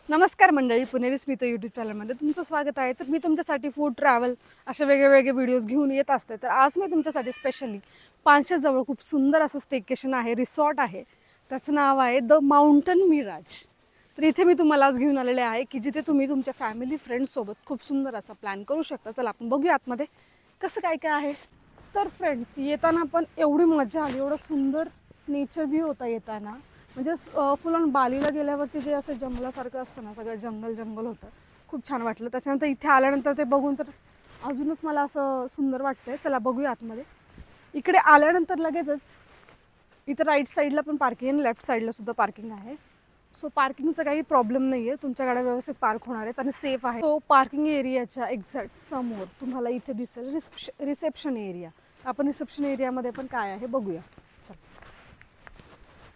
नमस्कार मंडळी, पुणेरी स्मित यूट्यूब चॅनलमध्ये तुमचं स्वागत आहे. तर मी तुमच्यासाठी फूड ट्रॅव्हल असे वेगवेगळे व्हिडिओज घेऊन येत असते. तर आज मी तुमच्यासाठी स्पेशली पानशेजवळ खूप सुंदर असं स्टेकेशन आहे, रिसॉर्ट आहे. त्याचं नाव आहे द माउंटन मिराज. तर इथे मी तुम्हाला आज घेऊन आलेले आहे की जिथे तुम्ही तुमच्या फॅमिली फ्रेंड्ससोबत खूप सुंदर असा प्लॅन करू शकता. चला आपण बघूया आतमध्ये कसं काय काय आहे. तर फ्रेंड्स, येताना पण एवढी मजा आली, एवढं सुंदर नेचर व्ह्यू होता येताना. म्हणजे फुल ऑन बालीला गेल्यावरती जे असं जंगलासारखं असतं ना, सगळं जंगल होतं, खूप छान वाटलं. त्याच्यानंतर इथे आल्यानंतर ते बघून तर अजूनच मला असं सुंदर वाटतंय. चला बघूया आतमध्ये. इकडे आल्यानंतर लगेचच इथं राईट साईडला पण पार्किंग आहे, लेफ्ट साईडला सुद्धा पार्किंग आहे. सो पार्किंगचा काही प्रॉब्लेम नाही आहे, तुमच्या गाड्या व्यवस्थित पार्क होणार आहेत आणि सेफ आहे. तो पार्किंग एरियाच्या एक्झॅक्ट समोर तुम्हाला इथे दिसेल रिसेप्शन एरिया. आपण रिसेप्शन एरियामध्ये पण काय आहे बघूया. चल,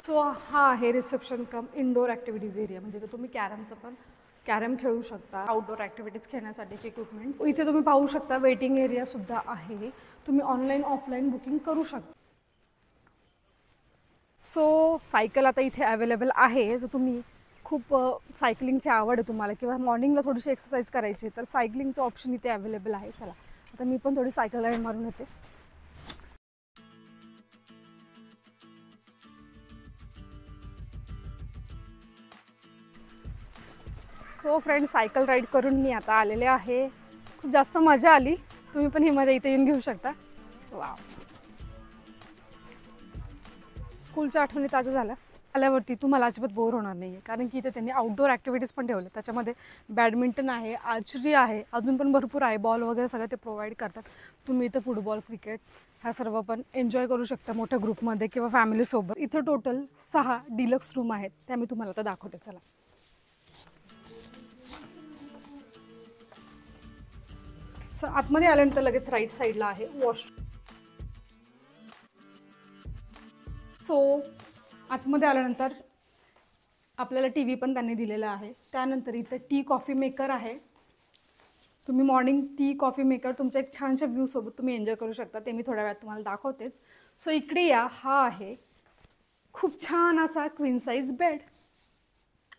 सो हा आहे रिसेप्शन कम इंडोर ॲक्टिव्हिटीज एरिया. म्हणजे तुम्ही कॅरम खेळू शकता, आउटडोर ॲक्टिव्हिटीज खेळण्यासाठीचे इक्विपमेंट इथे तुम्ही पाहू शकता. वेटिंग एरियासुद्धा आहे, तुम्ही ऑनलाईन ऑफलाईन बुकिंग करू शकता. सो सायकल आता इथे अवेलेबल आहे. जर तुम्ही खूप सायकलिंगची आवड आहे तुम्हाला किंवा मॉर्निंगला थोडीशी एक्सरसाइज करायची तर सायकलिंगचं ऑप्शन इथे अवेलेबल आहे. चला आता मी पण थोडी सायकल राईड मारून येते. सो फ्रेंड, सायकल राईड करून मी आता आलेले आहे. खूप जास्त मजा आली. तुम्ही पण ही मजा इथे येऊन घेऊ शकता. वाव, स्कूलच्या आठवणी ताज्या झाल्या. आल्यावरती तुम्हाला अजिबात बोर होणार नाही आहे, कारण की इथे त्यांनी आउटडोर ॲक्टिव्हिटीज पण ठेवले. त्याच्यामध्ये बॅडमिंटन आहे, आर्चरी आहे, अजून पण भरपूर आहे. बॉल वगैरे सगळं ते प्रोव्हाइड करतात. तुम्ही इथं फुटबॉल, क्रिकेट ह्या सर्व पण एन्जॉय करू शकता मोठ्या ग्रुपमध्ये किंवा फॅमिलीसोबत. इथं टोटल 6 डिलक्स रूम आहेत, त्या मी तुम्हाला आता दाखवते. चला, आतमध्ये आल्यानंतर लगेच राईट साईडला आहे वॉशरूम. सो आतमध्ये आल्यानंतर आपल्याला टी व्ही पण त्यांनी दिलेला आहे. त्यानंतर इथं टी कॉफी मेकर आहे. तुम्ही मॉर्निंग टी कॉफी मेकर तुमच्या एक छानशा व्ह्यूसोबत तुम्ही एन्जॉय करू शकता. ते मी थोड्या वेळात तुम्हाला दाखवतेच. सो इकडे या, हा आहे खूप छान असा क्वीन साईज बेड.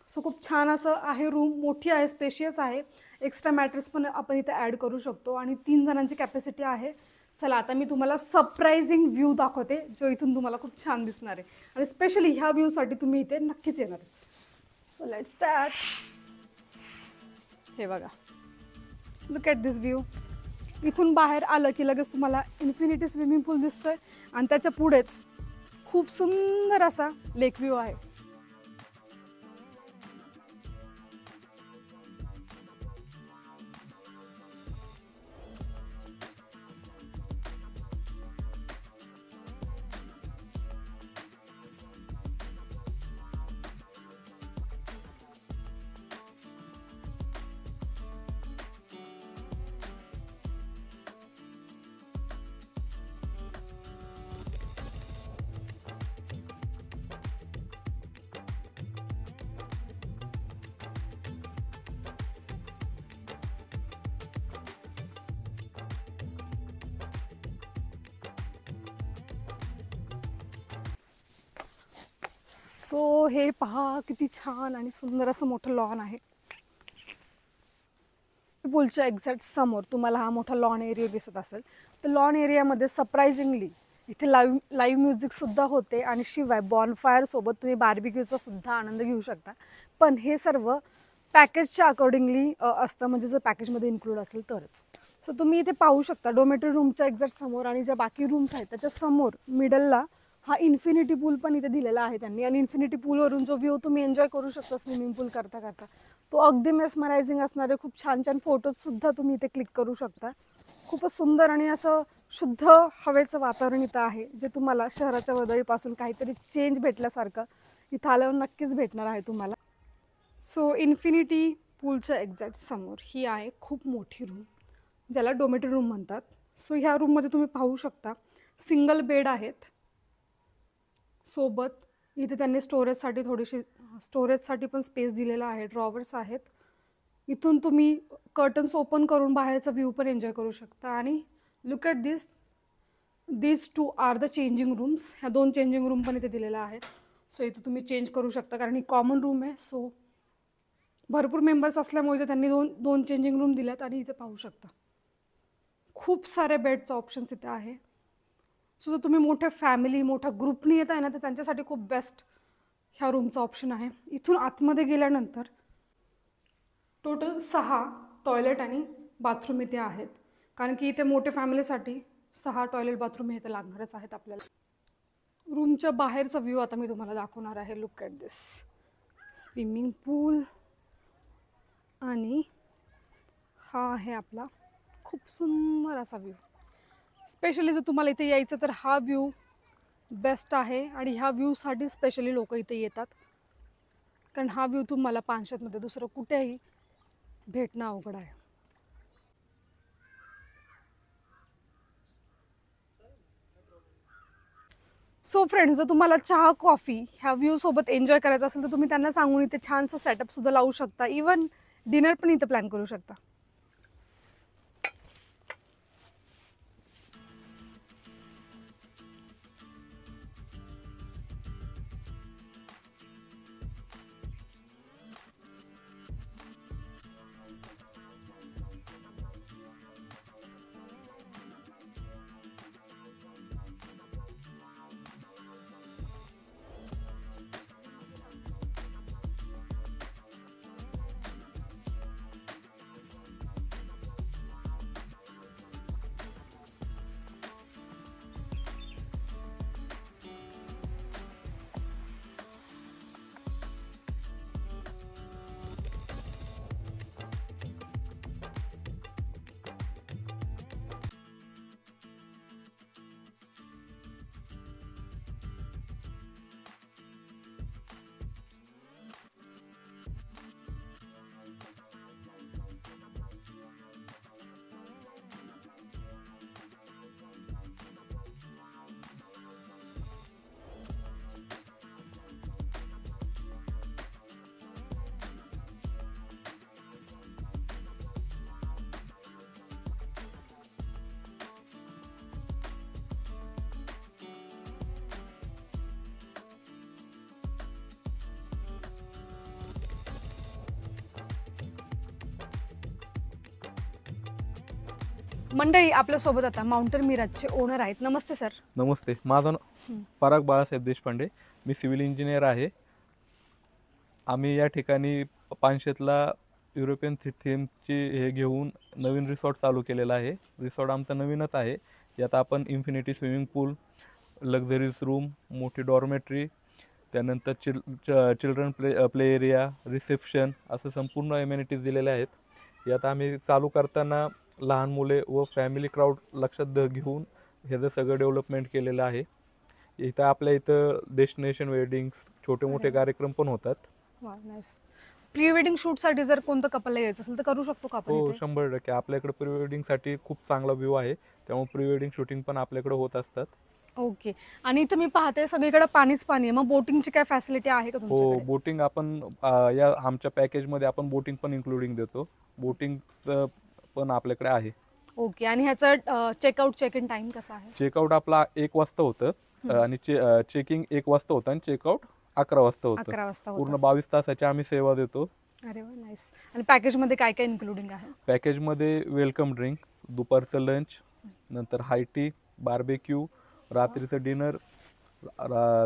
सो खूप छान असं आहे रूम, मोठी आहे, स्पेशियस आहे. एक्स्ट्रा मॅट्रेस पण आपण इथे ॲड करू शकतो आणि 3 जणांची कॅपॅसिटी आहे. चला आता मी तुम्हाला सरप्रायझिंग व्ह्यू दाखवते, जो इथून तुम्हाला खूप छान दिसणार आहे आणि स्पेशली ह्या व्ह्यूसाठी तुम्ही इथे नक्कीच येणार आहे. So let's start. हे बघा, लुक ॲट दिस व्ह्यू. इथून बाहेर आलं की लगेच तुम्हाला इन्फिनिटी स्विमिंग पूल दिसतोय आणि त्याच्या पुढेच खूप सुंदर असा लेक व्ह्यू आहे. सो हे पहा, किती छान आणि सुंदर असं मोठं लॉन आहे. पूलच्या एक्झॅक्ट समोर तुम्हाला हा मोठा लॉन एरिया दिसत असेल. तर लॉन एरियामध्ये सरप्रायझिंगली इथे लाईव्ह म्युझिकसुद्धा होते आणि शिवाय बॉनफायरसोबत तुम्ही बार्बिक्यूचा सुद्धा आनंद घेऊ शकता. पण हे सर्व पॅकेजच्या अकॉर्डिंगली असतं, म्हणजे जर पॅकेजमध्ये इन्क्लूड असेल तरच. सो तुम्ही इथे पाहू शकता डोमेटरी रूमच्या एक्झॅक्ट समोर आणि ज्या बाकी रूम्स आहेत त्याच्या समोर मिडलला हा इन्फिनिटी पूल पण इथे दिलेला आहे त्यांनी. आणि इन्फिनिटी पूलवरून जो व्ह्यू तुम्ही एन्जॉय करू शकता स्विमिंग पूल करता करता, तो अगदी मेस्मरायझिंग असणारे खूप छान छान फोटोजसुद्धा तुम्ही इथे क्लिक करू शकता. खूपच सुंदर आणि असं शुद्ध हवेचं वातावरण इथं आहे, जे तुम्हाला शहराच्या वर्दळीपासून काहीतरी चेंज भेटल्यासारखं इथं आल्यावर नक्कीच भेटणार आहे तुम्हाला. सो इन्फिनिटी पूलच्या एक्झॅक्ट समोर ही आहे खूप मोठी रूम, ज्याला डोमेटरी रूम म्हणतात. सो ह्या रूममध्ये तुम्ही पाहू शकता सिंगल बेड आहेत. सोबत इथे त्यांनी स्टोरेजसाठी पण स्पेस दिलेला आहे. ड्रॉवर्स आहेत. इथून तुम्ही कर्टन्स ओपन करून बाहेरचा व्ह्यू पण एन्जॉय करू शकता. आणि look at this 2 are the changing rooms. ह्या 2 चेंजिंग रूम पण इथे दिलेल्या आहेत. सो इथे तुम्ही चेंज करू शकता, कारण ही कॉमन रूम आहे. सो भरपूर मेंबर्स असल्यामुळे इथे त्यांनी दोन चेंजिंग रूम दिल्यात आणि इथे पाहू शकता खूप सारे बेडचे ऑप्शन्स इथे आहे. सो जर तुम्ही मोठ्या फॅमिली मोठ्या ग्रुपनी येत आहे ना तर त्यांच्यासाठी खूप बेस्ट ह्या रूमचा ऑप्शन आहे. इथून आतमध्ये गेल्यानंतर टोटल 6 टॉयलेट आणि बाथरूम इथे आहेत, कारण की इथे मोठ्या फॅमिलीसाठी 6 टॉयलेट बाथरूम हे इथे लागणारच आहेत आपल्याला. रूमच्या बाहेरचा व्ह्यू आता मी तुम्हाला दाखवणार आहे. लुक ॲट दिस स्विमिंग पूल आणि हा आहे आपला खूप सुंदर असा व्ह्यू. स्पेशली जर तुम्हाला इथे यायचं तर हा व्ह्यू बेस्ट आहे आणि ह्या व्ह्यूसाठी स्पेशली लोक इथे येतात, कारण हा व्ह्यू तुम्हाला पानशेतमध्ये दुसरं कुठेही भेटणं अवघड आहे. सो फ्रेंड्स, जर तुम्हाला चहा कॉफी ह्या व्ह्यू सोबत एन्जॉय करायचं असेल तर तुम्ही त्यांना सांगून इथे छानसं सेटअप सुद्धा लावू शकता. इवन डिनर पण इथे प्लॅन करू शकता. मंडळी, आपल्यासोबत आता माउंटेन मिराजचे ओनर आहेत. नमस्ते सर. नमस्ते. माझं नाव पराग बाळासाहेब देशपांडे. मी सिव्हिल इंजिनियर आहे. आम्ही या ठिकाणी पानशेतला युरोपियन थीमची हे घेऊन नवीन रिसॉर्ट चालू केलेला आहे. रिसॉर्ट आमचा नवीनच आहे. यात आपण इन्फिनिटी स्विमिंग पूल, लक्झरीज रूम, मोठी डॉर्मेटरी, त्यानंतर चिल्ड्रन प्ले एरिया, रिसेप्शन असं संपूर्ण एमेनिटीज दिलेल्या आहेत. यात आम्ही चालू करताना लहान मुले व फॅमिली क्राऊड लक्षात घेऊन ह्याचं सगळं डेव्हलपमेंट केलेलं आहे. इथं आपल्या इथं डेस्टिनेशन वेडिंग्स, छोटे मोठे कार्यक्रम पण होतात. प्री वेडिंग शूटसाठी जर कोणतं कपलला यायचं असेल तर करू शकतो का आपण? हो, 100%. आपल्याकडे प्री वेडिंगसाठी खूप चांगला व्ह्यू आहे, त्यामुळे प्री वेडिंग शूटिंग पण आपल्याकडे होत असतात. ओके. आणि इथं मी पाहते सगळीकडे पाणीच पाणी आहे, मग बोटिंगची काय फॅसिलिटी आहे का हो, तुमच्याकडे? बोटिंग आपण या आमच्या पॅकेजमध्ये आपण बोटिंग पण इन्क्लुडिंग देतो. बोटिंग पण आपल्याकडे आहे. ओके. आणि ह्याचं चेकआउट चेक इन टाइम कसा आहे? चेकआउट आपला 1 वाजता होतं आणि चेकिंग 1 वाजता होतं आणि चेकआउट 11 वाजता होतं. 11 वाजता पूर्ण होतं. 22 तासाची आम्ही सेवा देतो. अरे वा, नाईस. आणि पॅकेजमध्ये काय काय इन्क्लुडिंग आहे? पॅकेजमध्ये वेलकम ड्रिंक, दुपारचं लंच, नंतर हाय टी, बार्बेक्यू, रात्रीचं डिनर,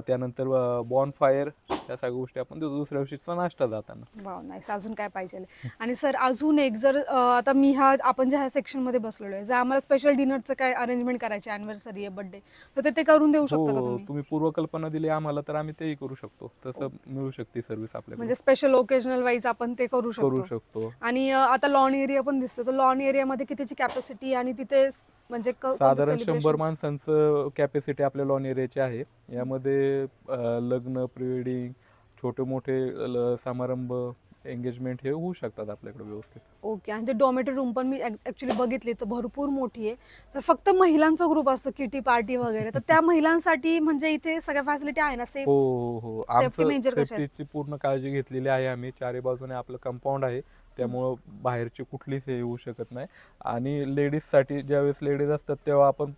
त्यानंतर बॉनफायर, या सगळ्या गोष्टी आपण देतो. दुसऱ्या दिवशीचा नाश्ता जाताना. Wow, nice. अजून काय पाहिजे? आणि सर अजून एक, जर आता मी आपण ज्या सेक्शनमध्ये बसलेलो आहे, जर आम्हाला स्पेशल डिनरचं काय अरेंजमेंट करायची, अॅनिव्हर्सरी आहे, बर्थडे, तर ते करून देऊ शकता का हो, तुम्ही? तुम्ही पूर्वकल्पना दिली आम्हाला तर आम्ही तेही करू शकतो. तसं मिळू शकते सर्व्हिस आपल्याकडे. म्हणजे स्पेशल ओकेजनल वाईज आपण ते करू शकतो. आणि आता लॉन एरिया पण दिसतो, तर लॉन एरियामध्ये कितीची कॅपॅसिटी आणि तिथे म्हणजे साधारण 100 माणसांचं कॅपॅसिटी आपल्या लॉन एरियाची आहे. यामध्ये लग्न, प्री वेडिंग, छोटे मोठे समारंभ, एंगेजमेंट हे होऊ शकतात आपल्याकडे व्यवस्थित. ओके. आणि ते डॉमेटरी रूम पण मी ऍक्च्युली बघितली, तर भरपूर मोठी आहे. तर फक्त महिलांचा ग्रुप असतो, किटी पार्टी वगैरे, तर त्या महिलांसाठी म्हणजे इथे सगळ्या फॅसिलिटी आहे ना? सेफ? हो, आमचं सेफ्टीची पूर्ण काळजी घेतलेली आहे आम्ही. चारी बाजूने आपलं कंपाऊंड आहे, त्यामुळं बाहेरची कुठलीच हे येऊ शकत नाही. आणि लेडीजसाठी ज्यावेळेस लेडीज असतात तेव्हा आपण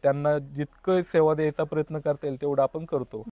त्यांना जितकं सेवा द्यायचा प्रयत्न करता येईल तेवढा आपण करतो.